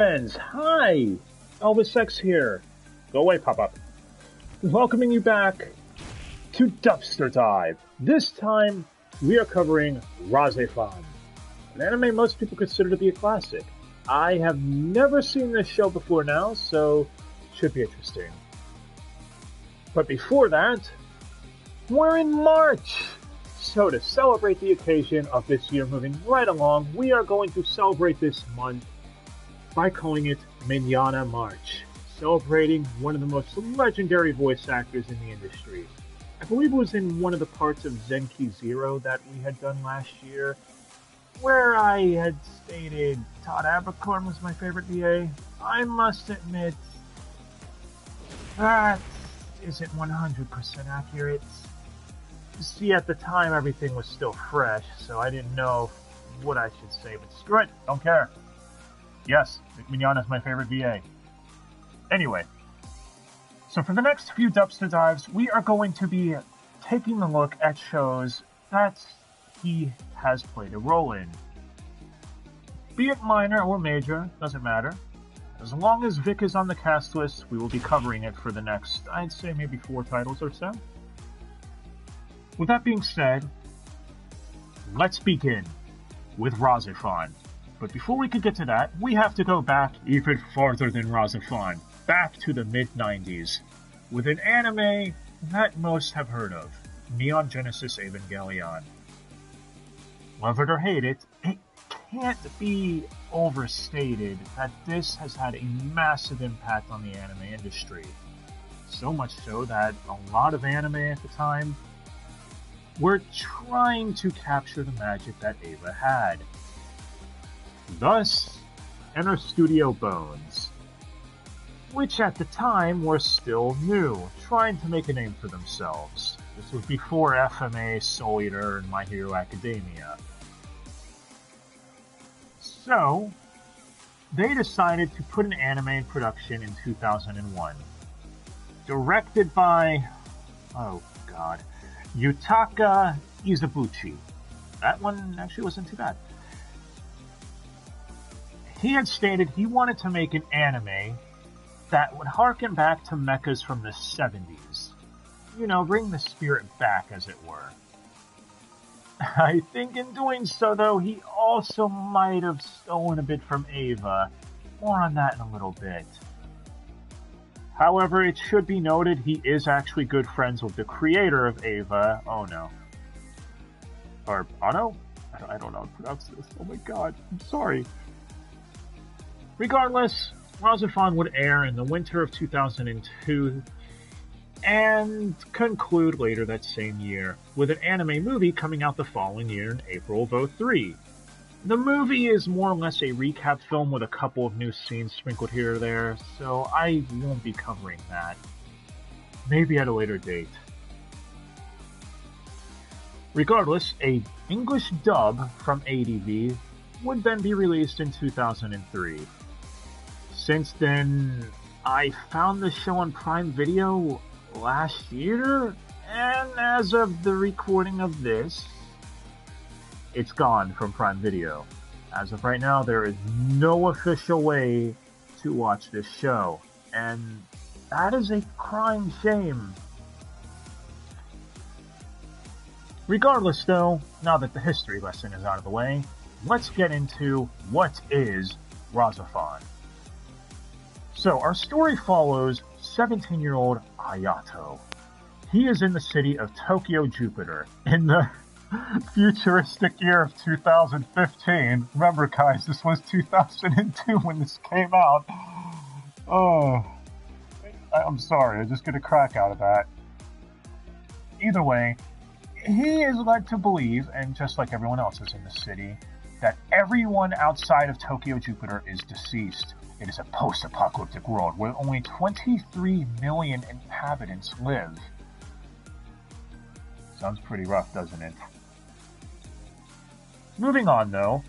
Friends, hi! Elvis X here. Go away, pop-up. Welcoming you back to Dubster Dive. This time, we are covering Rahxephon, an anime most people consider to be a classic. I have never seen this show before now, so it should be interesting. But before that, we're in March! So to celebrate the occasion of this year moving right along, we are going to celebrate this month by calling it Manana March, celebrating one of the most legendary voice actors in the industry. I believe it was in one of the parts of Zenki Zero that we had done last year, where I had stated Todd Abercorn was my favorite VA. I must admit, that isn't 100% accurate. See, at the time, everything was still fresh, so I didn't know what I should say, but screw it, don't care. Yes, Mignogna is my favorite VA. Anyway, so for the next few Dubster Dives, we are going to be taking a look at shows that he has played a role in. Be it minor or major, doesn't matter. As long as Vic is on the cast list, we will be covering it for the next, I'd say maybe 4 titles or so. With that being said, let's begin with Rahxephon. But before we could get to that, we have to go back even farther than Rahxephon, back to the mid-90s, with an anime that most have heard of, Neon Genesis Evangelion. Love it or hate it, it can't be overstated that this has had a massive impact on the anime industry. So much so that a lot of anime at the time were trying to capture the magic that Eva had. Thus, enter Studio Bones, which at the time were still new, trying to make a name for themselves. This was before FMA, Soul Eater, and My Hero Academia. So, they decided to put an anime in production in 2001. Directed by, oh god, Yutaka Izubuchi. That one actually wasn't too bad. He had stated he wanted to make an anime that would harken back to mechas from the 70s. You know, bring the spirit back, as it were. I think in doing so, though, he also might have stolen a bit from Eva. More on that in a little bit. However, it should be noted he is actually good friends with the creator of Eva, Ono. Or Ono? I don't know how to pronounce this. Oh my god, I'm sorry. Regardless, Rahxephon would air in the winter of 2002 and conclude later that same year, with an anime movie coming out the following year in April of 2003. The movie is more or less a recap film with a couple of new scenes sprinkled here or there, so I won't be covering that. Maybe at a later date. Regardless, a English dub from ADV would then be released in 2003. Since then, I found the show on Prime Video last year, and as of the recording of this, it's gone from Prime Video. As of right now, there is no official way to watch this show, and that is a crying shame. Regardless though, now that the history lesson is out of the way, let's get into what is Rahxephon. So, our story follows 17-year-old Hayato. He is in the city of Tokyo, Jupiter, in the futuristic year of 2015. Remember, guys, this was 2002 when this came out. Oh, I'm sorry, I just get a crack out of that. Either way, he is led to believe, and just like everyone else is in the city, that everyone outside of Tokyo, Jupiter is deceased. It is a post-apocalyptic world where only 23 million inhabitants live. Sounds pretty rough, doesn't it? Moving on, though.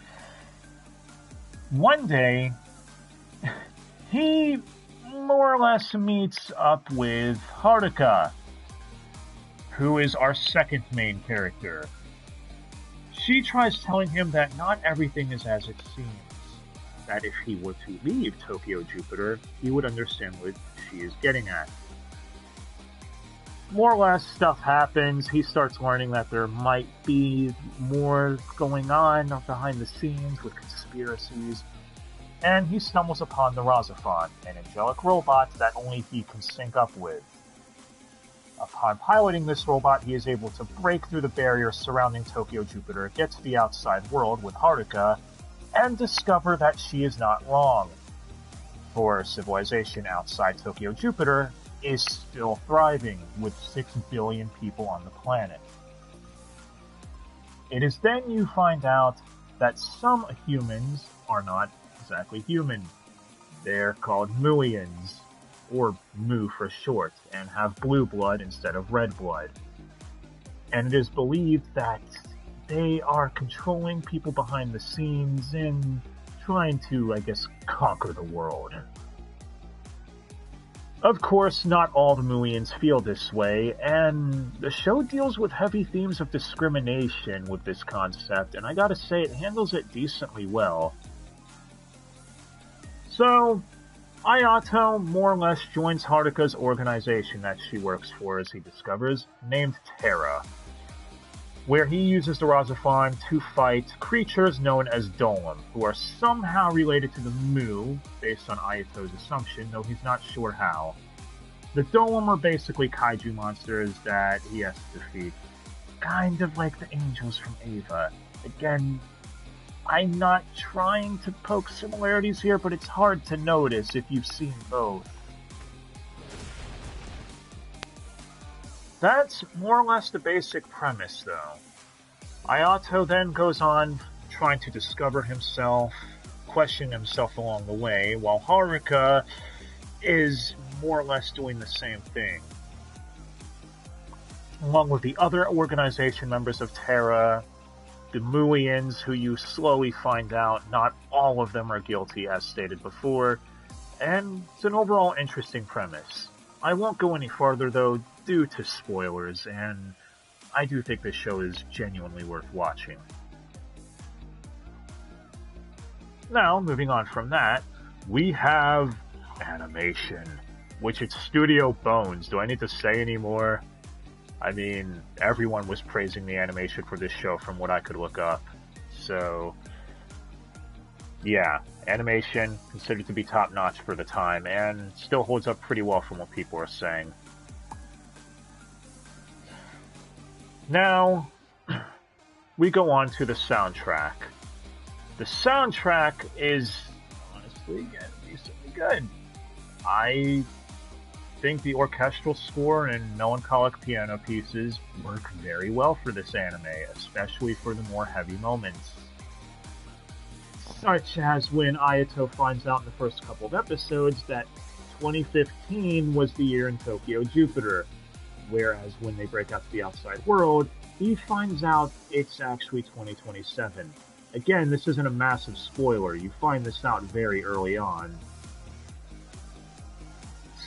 One day, he more or less meets up with Haruka, who is our second main character. She tries telling him that not everything is as it seems. that if he were to leave Tokyo Jupiter, he would understand what she is getting at. More or less, stuff happens. He starts learning that there might be more going on behind the scenes with conspiracies. And he stumbles upon the Rahxephon, an angelic robot that only he can sync up with. Upon piloting this robot, he is able to break through the barriers surrounding Tokyo Jupiter, get to the outside world with Haruka, and discover that she is not wrong. For civilization outside Tokyo Jupiter is still thriving, with 6 billion people on the planet. It is then you find out that some humans are not exactly human. They're called Muians, or Mu for short, and have blue blood instead of red blood. And it is believed that they are controlling people behind the scenes and trying to, I guess, conquer the world. Of course, not all the Muians feel this way, and the show deals with heavy themes of discrimination with this concept, and I gotta say, it handles it decently well. So, Ayato more or less joins Haruka's organization that she works for, as he discovers, named Terra, where he uses the Rahxephon to fight creatures known as Dolem, who are somehow related to the Mu, based on Ayato's assumption, though he's not sure how. The Dolem are basically kaiju monsters that he has to defeat, kind of like the angels from Eva. Again, I'm not trying to poke similarities here, but it's hard to notice if you've seen both. That's more or less the basic premise, though. Ayato then goes on trying to discover himself, question himself along the way, while Haruka is more or less doing the same thing. Along with the other organization members of Terra, the Muians, who you slowly find out not all of them are guilty, as stated before, and it's an overall interesting premise. I won't go any farther, though, due to spoilers, and I do think this show is genuinely worth watching. Now, moving on from that, we have animation, which it's Studio Bones. Do I need to say any more? I mean, everyone was praising the animation for this show from what I could look up. So, yeah, animation considered to be top-notch for the time, and still holds up pretty well from what people are saying. Now, we go on to the soundtrack. The soundtrack is, honestly, decently good. I think the orchestral score and melancholic piano pieces work very well for this anime, especially for the more heavy moments. Such as when Ayato finds out in the first couple of episodes that 2015 was the year in Tokyo Jupiter, whereas when they break out to the outside world, he finds out it's actually 2027. Again, this isn't a massive spoiler, you find this out very early on.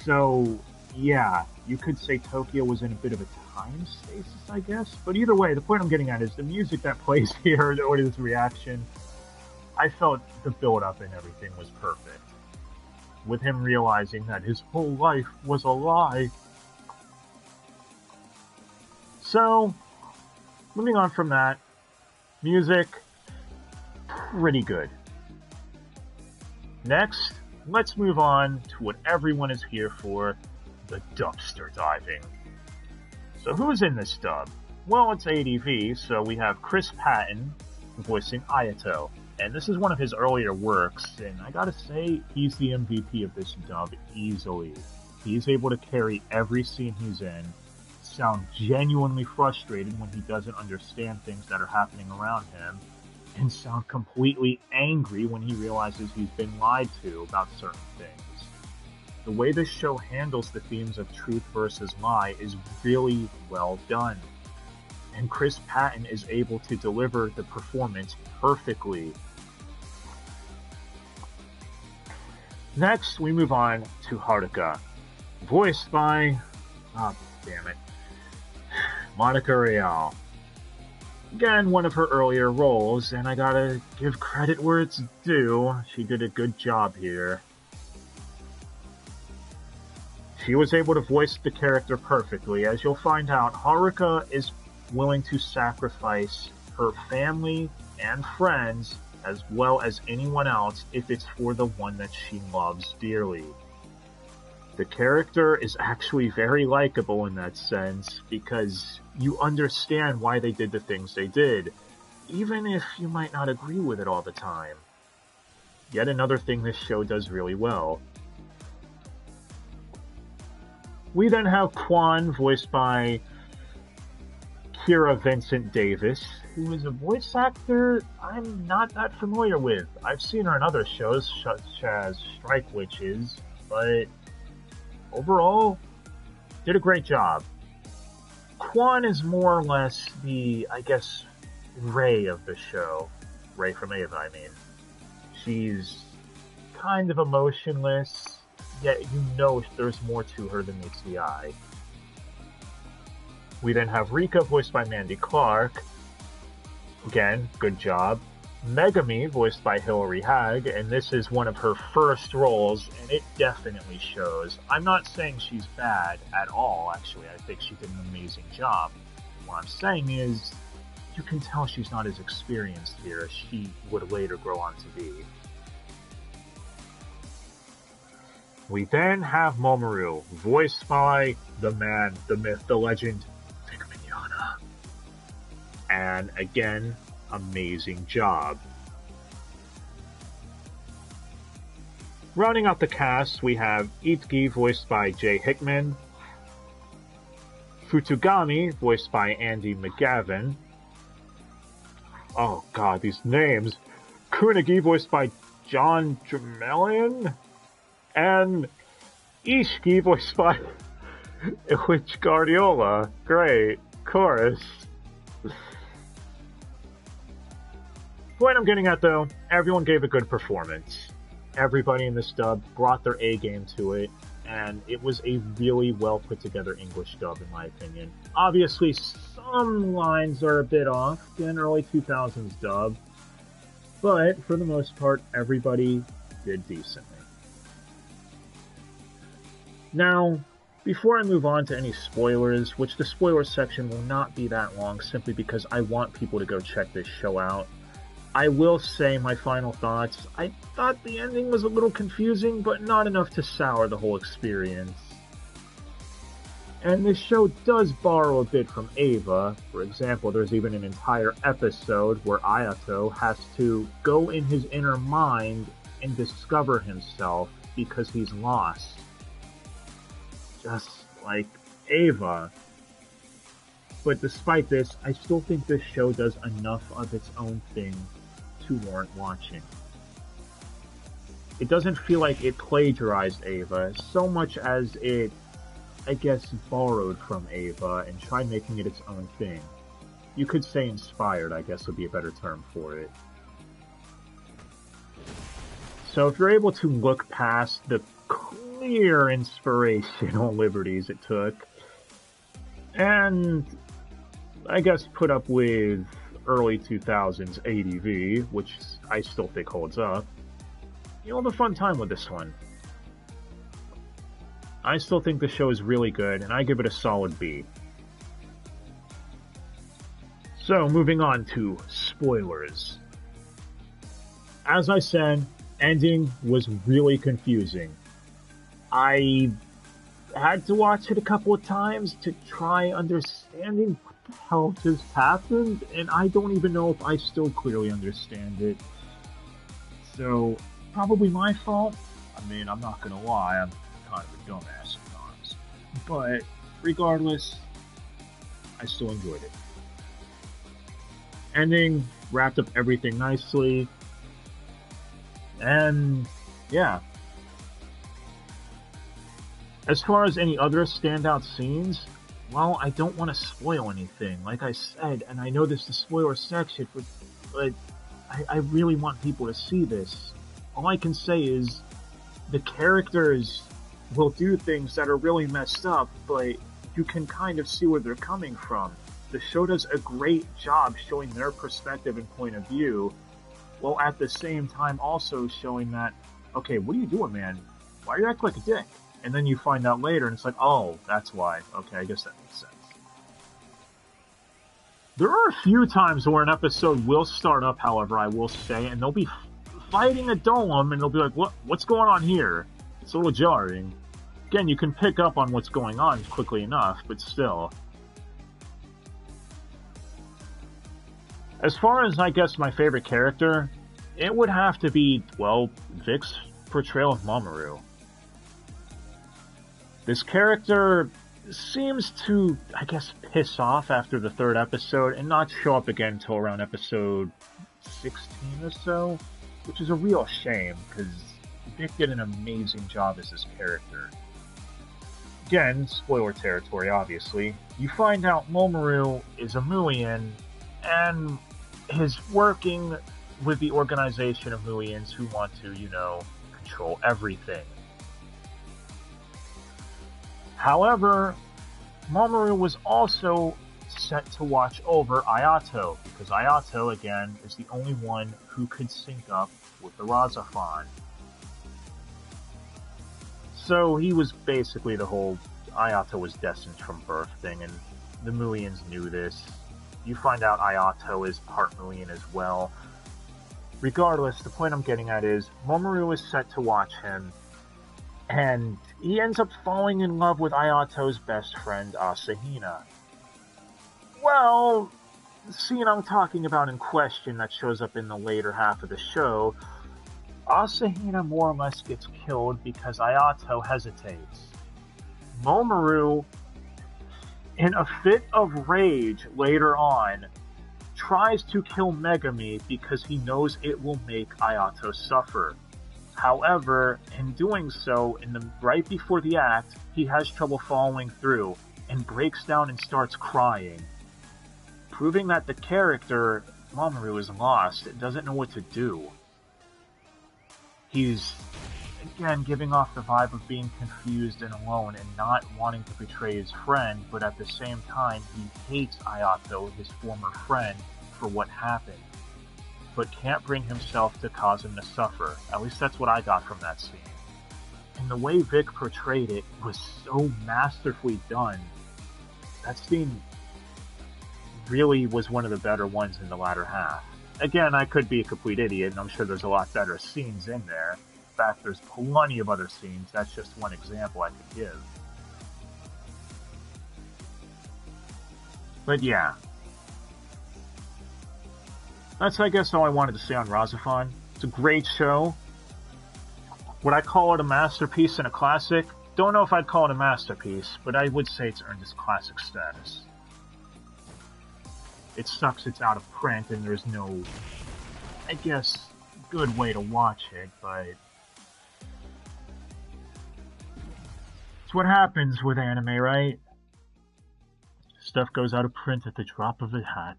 So, yeah, you could say Tokyo was in a bit of a time stasis, I guess. But either way, the point I'm getting at is the music that plays here, the audience reaction, I felt the build-up and everything was perfect. With him realizing that his whole life was a lie. So, moving on from that, music, pretty good. Next, let's move on to what everyone is here for, the dumpster diving. So who's in this dub? Well, it's ADV, so we have Chris Patton voicing Ayato. And this is one of his earlier works, and I gotta say, he's the MVP of this dub easily. He's able to carry every scene he's in, sound genuinely frustrated when he doesn't understand things that are happening around him, and sound completely angry when he realizes he's been lied to about certain things. The way this show handles the themes of truth versus lie is really well done. And Chris Patton is able to deliver the performance perfectly. Next, we move on to Haruka, voiced by, Monica Real. Again, one of her earlier roles, and I gotta give credit where it's due. She did a good job here. She was able to voice the character perfectly. As you'll find out, Haruka is willing to sacrifice her family and friends as well as anyone else if it's for the one that she loves dearly. The character is actually very likable in that sense because you understand why they did the things they did, even if you might not agree with it all the time. Yet another thing this show does really well. We then have Quan, voiced by Kira Vincent Davis, who is a voice actor I'm not that familiar with. I've seen her in other shows, such as Strike Witches, but overall, did a great job. Quan is more or less the, I guess, Ray of the show. Ray from Ava, I mean. She's kind of emotionless, yet you know there's more to her than meets the eye. We then have Rika, voiced by Mandy Clark. Again, good job. Megami, voiced by Hilary Hagg, and this is one of her first roles, and it definitely shows. I'm not saying she's bad at all, actually. I think she did an amazing job. What I'm saying is, you can tell she's not as experienced here as she would later grow on to be. We then have Mamoru, voiced by the man, the myth, the legend, Vic Mignogna. And again, amazing job. Rounding out the cast, we have Itsuki, voiced by Jay Hickman, Futugami, voiced by Andy McGavin. Oh god, these names. Kunigi, voiced by John Dremelian, and Ishiki, voiced by Ilich Guardiola. Great. Chorus. What I'm getting at, though, everyone gave a good performance. Everybody in this dub brought their A game to it, and it was a really well put together English dub, in my opinion. Obviously, some lines are a bit off in early 2000s dub, but for the most part, everybody did decently. Now, before I move on to any spoilers, which the spoiler section will not be that long simply because I want people to go check this show out, I will say my final thoughts. I thought the ending was a little confusing, but not enough to sour the whole experience. And this show does borrow a bit from Ava. For example, there's even an entire episode where Ayato has to go in his inner mind and discover himself because he's lost. Just like Ava. But despite this, I still think this show does enough of its own thing to warrant watching. It doesn't feel like it plagiarized Ava so much as it, I guess, borrowed from Ava and tried making it its own thing. You could say inspired, I guess would be a better term for it. So if you're able to look past the clear inspirational liberties it took, and I guess put up with early 2000s ADV, which I still think holds up, you'll have a fun time with this one. I still think the show is really good, and I give it a solid B. So, moving on to spoilers. As I said, ending was really confusing. I had to watch it a couple of times to try understanding what the hell just happened, and I don't even know if I still clearly understand it. So, probably my fault. I mean, I'm not gonna lie, I'm kind of a dumbass sometimes. But, regardless, I still enjoyed it. Ending wrapped up everything nicely, and yeah. As far as any other standout scenes, well, I don't want to spoil anything, like I said, and I know this is the spoiler section, but I really want people to see this. All I can say is, the characters will do things that are really messed up, but you can kind of see where they're coming from. the show does a great job showing their perspective and point of view, while at the same time also showing that, okay, what are you doing, man? Why are you acting like a dick? And then you find out later, and it's like, oh, that's why. Okay, I guess that makes sense. There are a few times where an episode will start up, however, I will say, and they'll be fighting a golem, and they'll be like, what's going on here? It's a little jarring. Again, you can pick up on what's going on quickly enough, but still. As far as, I guess, my favorite character, it would have to be, well, Vic's portrayal of Mamoru. This character seems to, I guess, piss off after the third episode and not show up again until around episode 16 or so, which is a real shame, because Vic did an amazing job as this character. Again, spoiler territory, obviously. You find out Mamoru is a Muian, and is working with the organization of Muians who want to, control everything. However, Mamoru was also set to watch over Ayato, because Ayato, again, is the only one who could sync up with the Rahxephon. So he was basically the whole Ayato was destined from birth thing, and the Muians knew this. You find out Ayato is part Muian as well. Regardless, the point I'm getting at is, Mamoru is set to watch him, and he ends up falling in love with Ayato's best friend, Asahina. Well, the scene I'm talking about in question that shows up in the later half of the show, Asahina more or less gets killed because Ayato hesitates. Mamoru, in a fit of rage later on, tries to kill Megami because he knows it will make Ayato suffer. However, in doing so, right before the act, he has trouble following through and breaks down and starts crying, proving that the character, Mamoru, is lost and doesn't know what to do. He's, again, giving off the vibe of being confused and alone and not wanting to betray his friend, but at the same time, he hates Ayato, his former friend, for what happened, but can't bring himself to cause him to suffer. At least that's what I got from that scene. And the way Vic portrayed it was so masterfully done. That scene really was one of the better ones in the latter half. Again, I could be a complete idiot, and I'm sure there's a lot better scenes in there. In fact, there's plenty of other scenes. That's just one example I could give. But yeah. That's, I guess, all I wanted to say on Rahxephon. It's a great show. Would I call it a masterpiece and a classic? Don't know if I'd call it a masterpiece, but I would say it's earned its classic status. It sucks it's out of print and there's no, I guess, good way to watch it, but it's what happens with anime, right? Stuff goes out of print at the drop of a hat.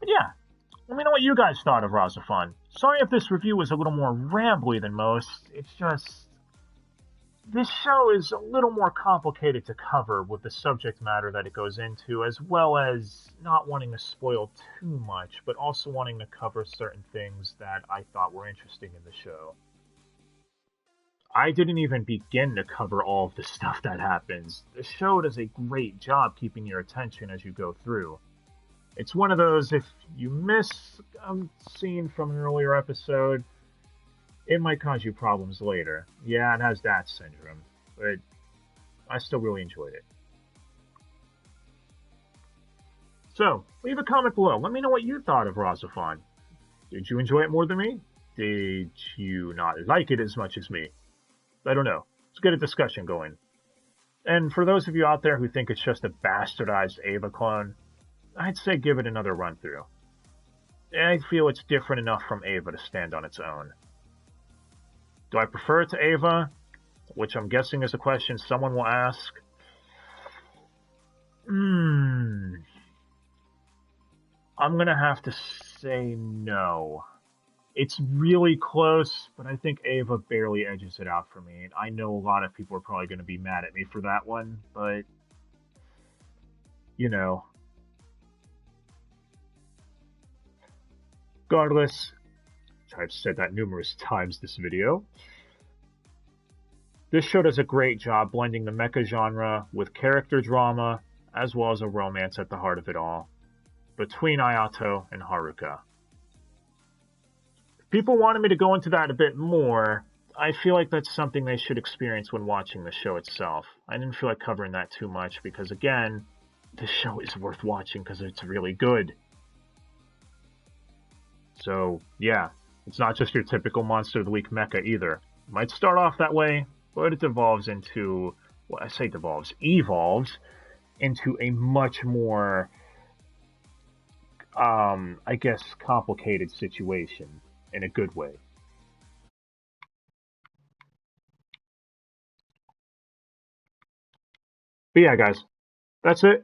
But yeah, let me know what you guys thought of Rahxephon. Sorry if this review was a little more rambly than most. It's just, this show is a little more complicated to cover with the subject matter that it goes into, as well as not wanting to spoil too much, but also wanting to cover certain things that I thought were interesting in the show. I didn't even begin to cover all of the stuff that happens. The show does a great job keeping your attention as you go through. It's one of those, if you miss a scene from an earlier episode, it might cause you problems later. Yeah, it has that syndrome, but I still really enjoyed it. So, leave a comment below. Let me know what you thought of Rahxephon. Did you enjoy it more than me? Did you not like it as much as me? I don't know. Let's get a discussion going. And for those of you out there who think it's just a bastardized Eva clone, I'd say give it another run through. I feel it's different enough from Eva to stand on its own. Do I prefer it to Eva? Which I'm guessing is a question someone will ask. I'm gonna have to say no. It's really close, but I think Eva barely edges it out for me. And I know a lot of people are probably going to be mad at me for that one, but you know. Regardless, I've said that numerous times this video. This show does a great job blending the mecha genre with character drama, as well as a romance at the heart of it all, between Ayato and Haruka. If people wanted me to go into that a bit more, I feel like that's something they should experience when watching the show itself. I didn't feel like covering that too much because, again, the show is worth watching because it's really good. So, yeah, it's not just your typical Monster of the Week mecha either. It might start off that way, but it devolves into, well, I say devolves, evolves into a much more, I guess, complicated situation in a good way. But yeah, guys, that's it.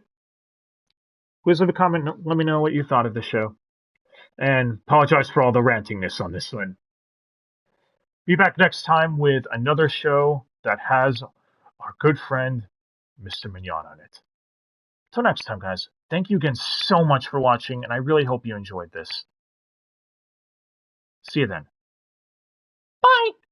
Please leave a comment. Let me know what you thought of the show. And apologize for all the rantingness on this one. Be back next time with another show that has our good friend, Mr. Mignon, on it. Till next time, guys, thank you again so much for watching, and I really hope you enjoyed this. See you then. Bye!